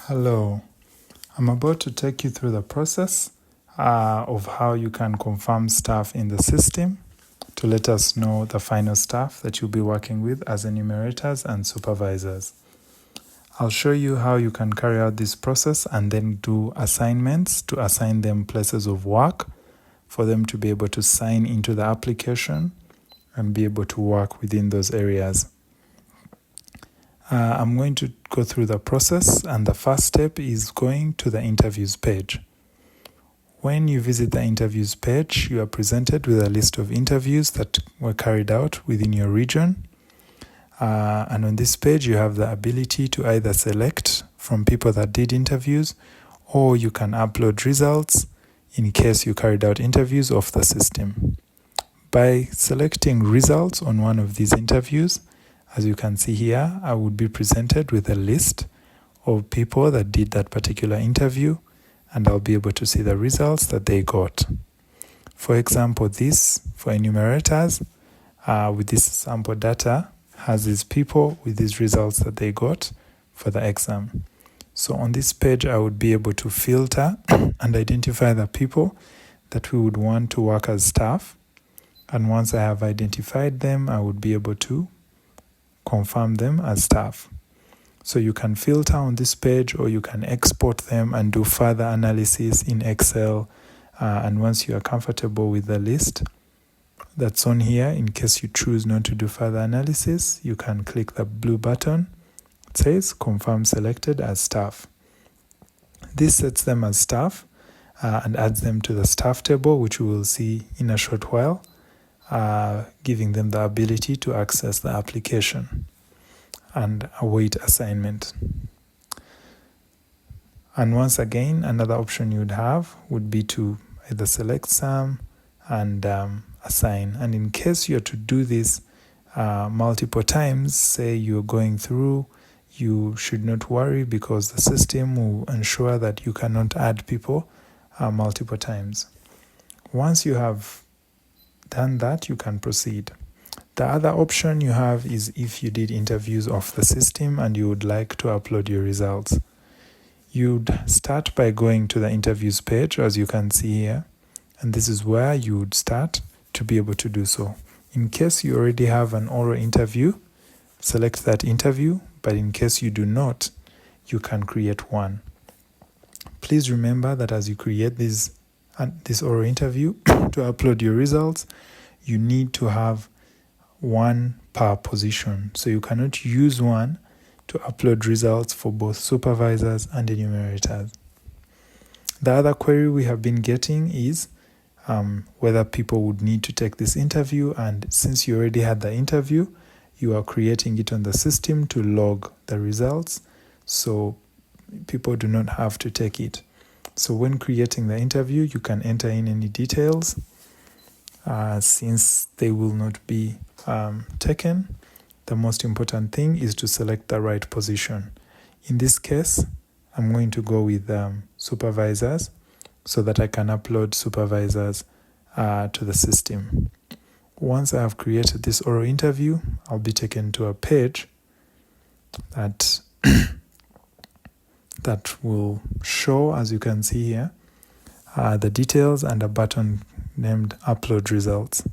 Hello, I'm about to take you through the process of how you can confirm staff in the system to let us know the final staff that you'll be working with as enumerators and supervisors. I'll show you how you can carry out this process and then do assignments to assign them places of work for them to be able to sign into the application and be able to work within those areas. I'm going to go through the process, and the first step is going to the interviews page. When you visit the interviews page, you are presented with a list of interviews that were carried out within your region. And on this page, you have the ability to either select from people that did interviews, or you can upload results in case you carried out interviews off the system. By selecting results on one of these interviews, as you can see here, I would be presented with a list of people that did that particular interview, and I'll be able to see the results that they got. For example, this, for enumerators, with this sample data, has these people with these results that they got for the exam. So on this page, I would be able to filter and identify the people that we would want to work as staff. And once I have identified them, I would be able to confirm them as staff. So you can filter on this page, or you can export them and do further analysis in Excel. And once you are comfortable with the list that's on here, in case you choose not to do further analysis, you can click the blue button. It says confirm selected as staff. This sets them as staff and adds them to the staff table, which we will see in a short while, giving them the ability to access the application and await assignment. And once again, another option you would have would be to either select some and assign. And in case you're to do this multiple times, say you're going through, you should not worry, because the system will ensure that you cannot add people multiple times. Once you have done that, you can proceed. The other option you have is if you did interviews off the system and you would like to upload your results. You'd start by going to the interviews page, as you can see here, and this is where you would start to be able to do so. In case you already have an oral interview, select that interview, but in case you do not, you can create one. Please remember that as you create this oral interview, to upload your results, you need to have one per position. So you cannot use one to upload results for both supervisors and enumerators. The other query we have been getting is whether people would need to take this interview, and since you already had the interview, you are creating it on the system to log the results, so people do not have to take it. So when creating the interview, you can enter in any details. Since they will not be taken, the most important thing is to select the right position. In this case, I'm going to go with supervisors so that I can upload supervisors to the system. Once I have created this oral interview, I'll be taken to a page that will show, as you can see here, the details and a button named Upload Results.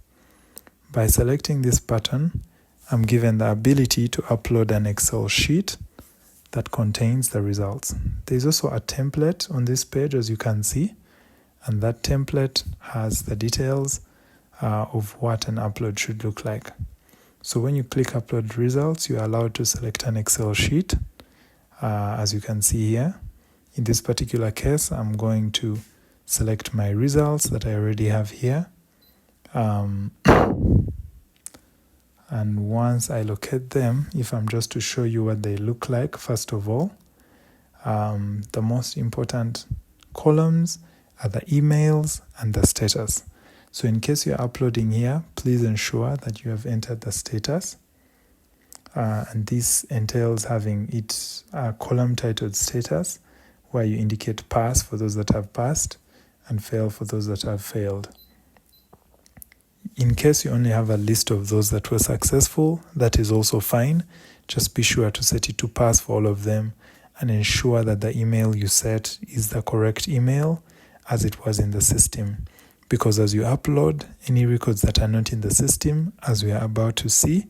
By selecting this button, I'm given the ability to upload an Excel sheet that contains the results. There's also a template on this page, as you can see, and that template has the details of what an upload should look like. So when you click Upload Results, you're allowed to select an Excel sheet, as you can see here. In this particular case, I'm going to select my results that I already have here. And once I locate them, if I'm just to show you what they look like, first of all, the most important columns are the emails and the status. So in case you're uploading here, please ensure that you have entered the status. And this entails having a column titled status, where you indicate pass for those that have passed and fail for those that have failed. In case you only have a list of those that were successful, that is also fine. Just be sure to set it to pass for all of them and ensure that the email you set is the correct email as it was in the system. Because as you upload, any records that are not in the system, as we are about to see,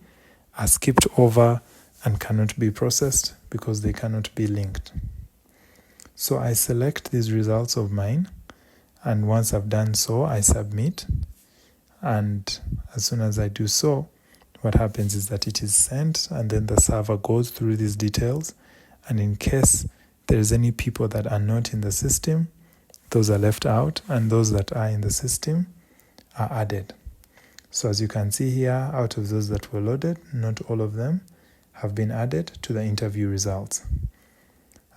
are skipped over and cannot be processed because they cannot be linked. So I select these results of mine, and once I've done so, I submit. And as soon as I do so, what happens is that it is sent, and then the server goes through these details, and in case there's any people that are not in the system, those are left out, and those that are in the system are added. So as you can see here, out of those that were loaded, not all of them have been added to the interview results.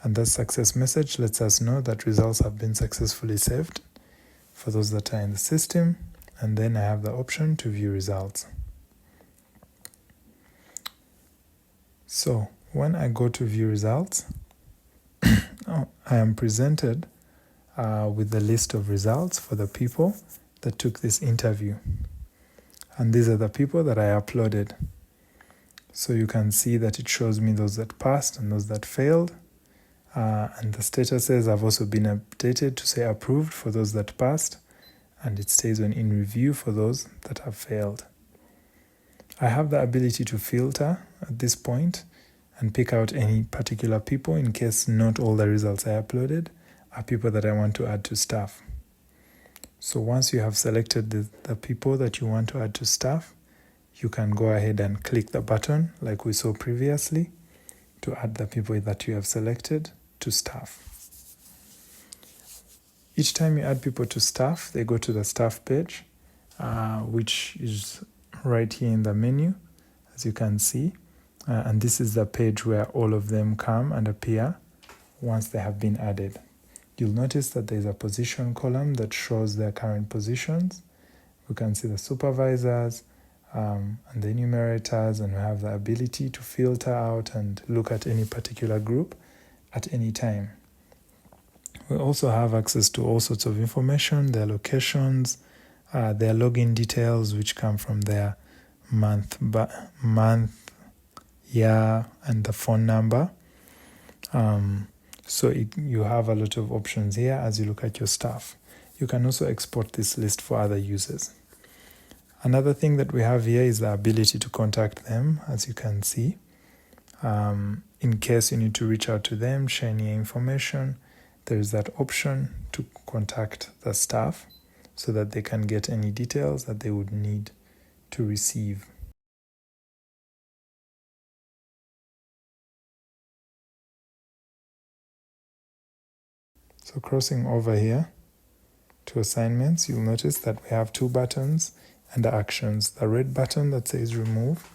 And that success message lets us know that results have been successfully saved for those that are in the system, and then I have the option to view results. So when I go to view results, I am presented with the list of results for the people that took this interview. And these are the people that I uploaded. So you can see that it shows me those that passed and those that failed. And the statuses have also been updated to say approved for those that passed, and it stays on in review for those that have failed. I have the ability to filter at this point and pick out any particular people in case not all the results I uploaded are people that I want to add to staff. So once you have selected the people that you want to add to staff, you can go ahead and click the button like we saw previously to add the people that you have selected to staff. Each time you add people to staff, they go to the staff page, which is right here in the menu, as you can see. And this is the page where all of them come and appear once they have been added. You'll notice that there's a position column that shows their current positions. We can see the supervisors and the enumerators, and we have the ability to filter out and look at any particular group at any time. We also have access to all sorts of information, their locations, their login details, which come from their month, year, and the phone number. So you have a lot of options here as you look at your staff. You can also export this list for other users. Another thing that we have here is the ability to contact them, as you can see. In case you need to reach out to them, share any information, there is that option to contact the staff so that they can get any details that they would need to receive. So crossing over here to assignments, you'll notice that we have two buttons and the actions. The red button that says remove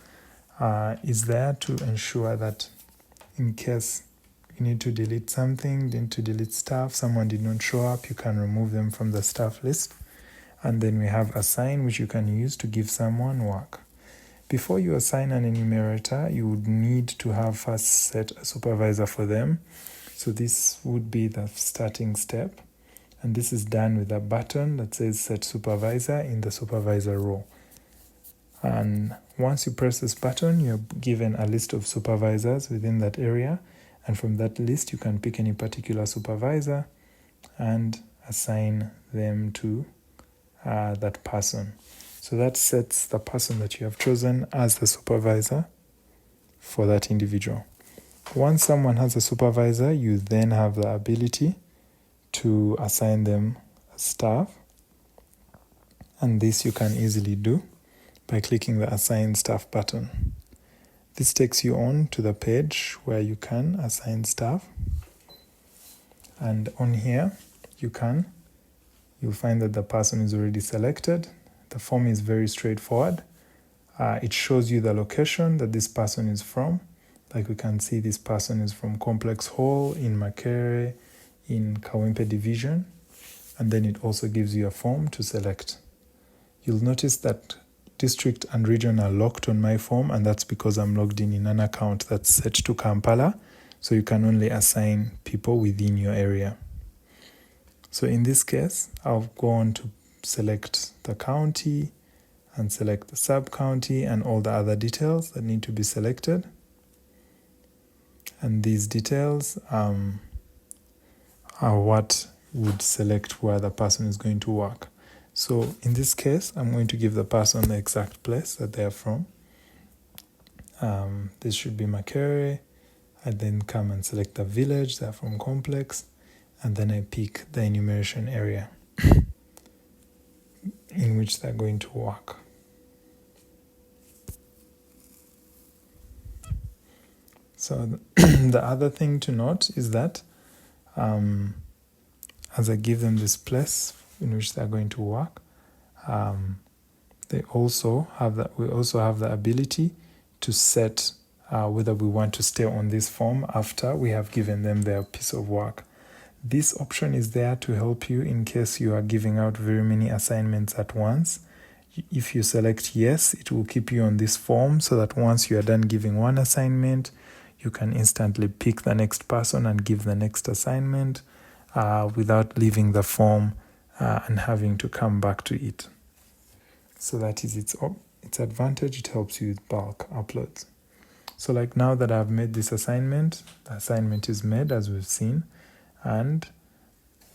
is there to ensure that in case you need to delete something, need to delete staff, someone did not show up, you can remove them from the staff list. And then we have assign, which you can use to give someone work. Before you assign an enumerator, you would need to have first set a supervisor for them. So this would be the starting step. And this is done with a button that says set supervisor in the supervisor row. And once you press this button, you're given a list of supervisors within that area. And from that list, you can pick any particular supervisor and assign them to that person. So that sets the person that you have chosen as the supervisor for that individual. Once someone has a supervisor, you then have the ability to assign them staff. And this you can easily do by clicking the Assign Staff button. This takes you on to the page where you can assign staff. And on here, you'll find that the person is already selected. The form is very straightforward. It shows you the location that this person is from. Like we can see, this person is from Complex Hall in Makere in Kawempe Division. And then it also gives you a form to select. You'll notice that district and region are locked on my form, and that's because I'm logged in an account that's set to Kampala. So you can only assign people within your area. So in this case, I'll go on to select the county and select the sub-county and all the other details that need to be selected. And these details are what would select where the person is going to work. So in this case, I'm going to give the person the exact place that they are from. This should be Makerere. I then come and select the village, they're from Complex, and then I pick the enumeration area in which they're going to work. So the other thing to note is that as I give them this place in which they're going to work, we also have the ability to set whether we want to stay on this form after we have given them their piece of work. This option is there to help you in case you are giving out very many assignments at once. If you select yes, it will keep you on this form so that once you are done giving one assignment, you can instantly pick the next person and give the next assignment without leaving the form and having to come back to it. So that is its advantage. It helps you with bulk uploads. So like now that I've made this assignment, the assignment is made as we've seen, and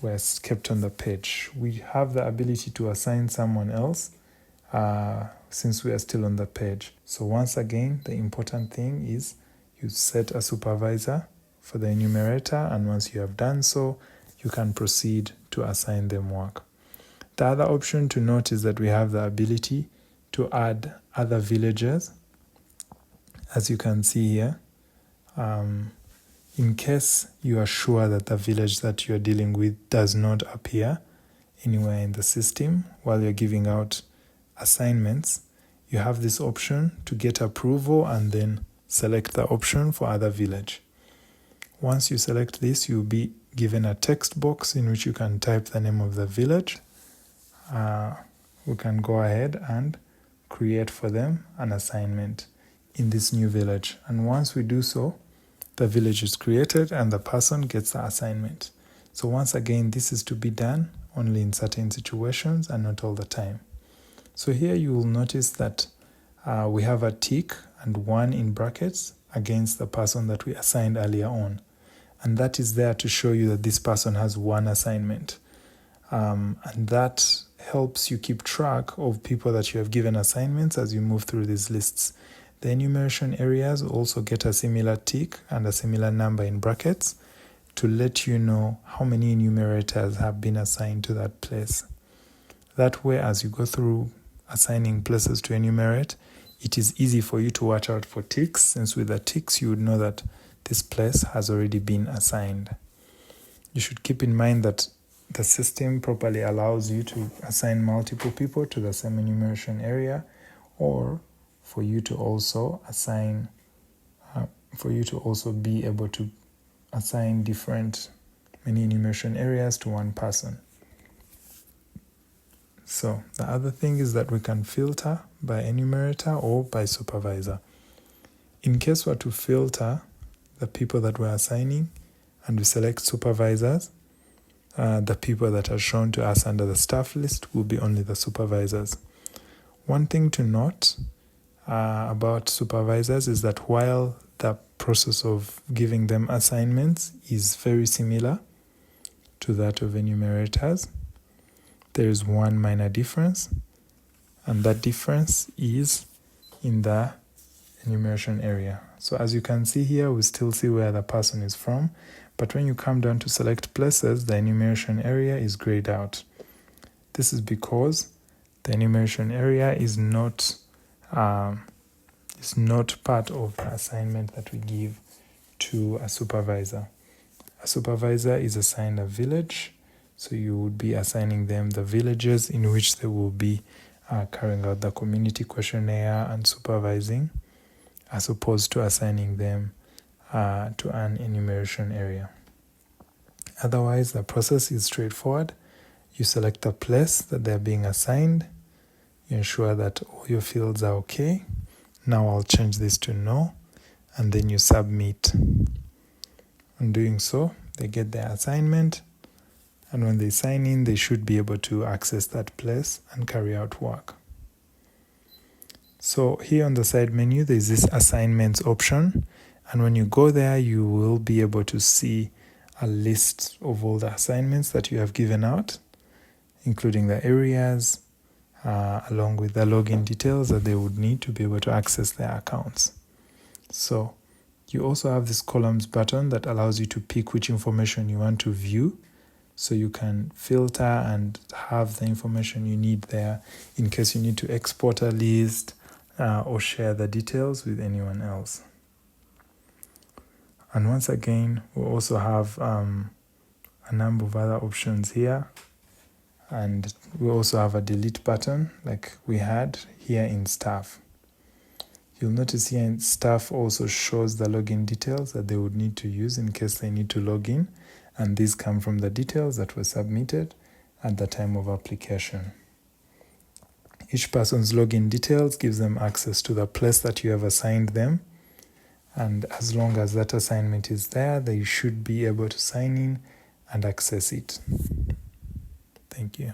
we're kept on the page. We have the ability to assign someone else since we are still on the page. So once again, the important thing is you set a supervisor for the enumerator, and once you have done so, you can proceed to assign them work. The other option to note is that we have the ability to add other villagers. As you can see here, in case you are sure that the village that you're dealing with does not appear anywhere in the system while you're giving out assignments, you have this option to get approval and then select the option for other village. Once you select this, you'll be given a text box in which you can type the name of the village. We can go ahead and create for them an assignment in this new village. And once we do so, the village is created and the person gets the assignment. So once again, this is to be done only in certain situations and not all the time. So here you will notice that we have a tick and 1 in brackets against the person that we assigned earlier on. And that is there to show you that this person has 1 assignment. And that helps you keep track of people that you have given assignments as you move through these lists. The enumeration areas also get a similar tick and a similar number in brackets to let you know how many enumerators have been assigned to that place. That way, as you go through assigning places to enumerate, it is easy for you to watch out for ticks, since with the ticks you would know that this place has already been assigned. You should keep in mind that the system properly allows you to assign multiple people to the same enumeration area, or for you to also be able to assign many enumeration areas to one person. So the other thing is that we can filter by enumerator or by supervisor. In case we are to filter the people that we're assigning and we select supervisors, the people that are shown to us under the staff list will be only the supervisors. One thing to note about supervisors is that while the process of giving them assignments is very similar to that of enumerators, there is one minor difference, and that difference is in the enumeration area. So as you can see here, we still see where the person is from, but when you come down to select places, the enumeration area is grayed out. This is because the enumeration area is not part of the assignment that we give to a supervisor. A supervisor is assigned a village, so you would be assigning them the villages in which they will be carrying out the community questionnaire and supervising, as opposed to assigning them to an enumeration area. Otherwise, the process is straightforward. You select the place that they're being assigned. You ensure that all your fields are okay. Now I'll change this to no, and then you submit. In doing so, they get their assignment, and when they sign in, they should be able to access that place and carry out work. So here on the side menu, there is this assignments option, And when you go there, you will be able to see a list of all the assignments that you have given out, including the areas, along with the login details that they would need to be able to access their accounts. So you also have this columns button that allows you to pick which information you want to view. So you can filter and have the information you need there in case you need to export a list or share the details with anyone else. And once again, we also have a number of other options here. And we also have a delete button like we had here in staff. You'll notice here in staff also shows the login details that they would need to use in case they need to log in. And these come from the details that were submitted at the time of application. Each person's login details gives them access to the place that you have assigned them. And as long as that assignment is there, they should be able to sign in and access it. Thank you.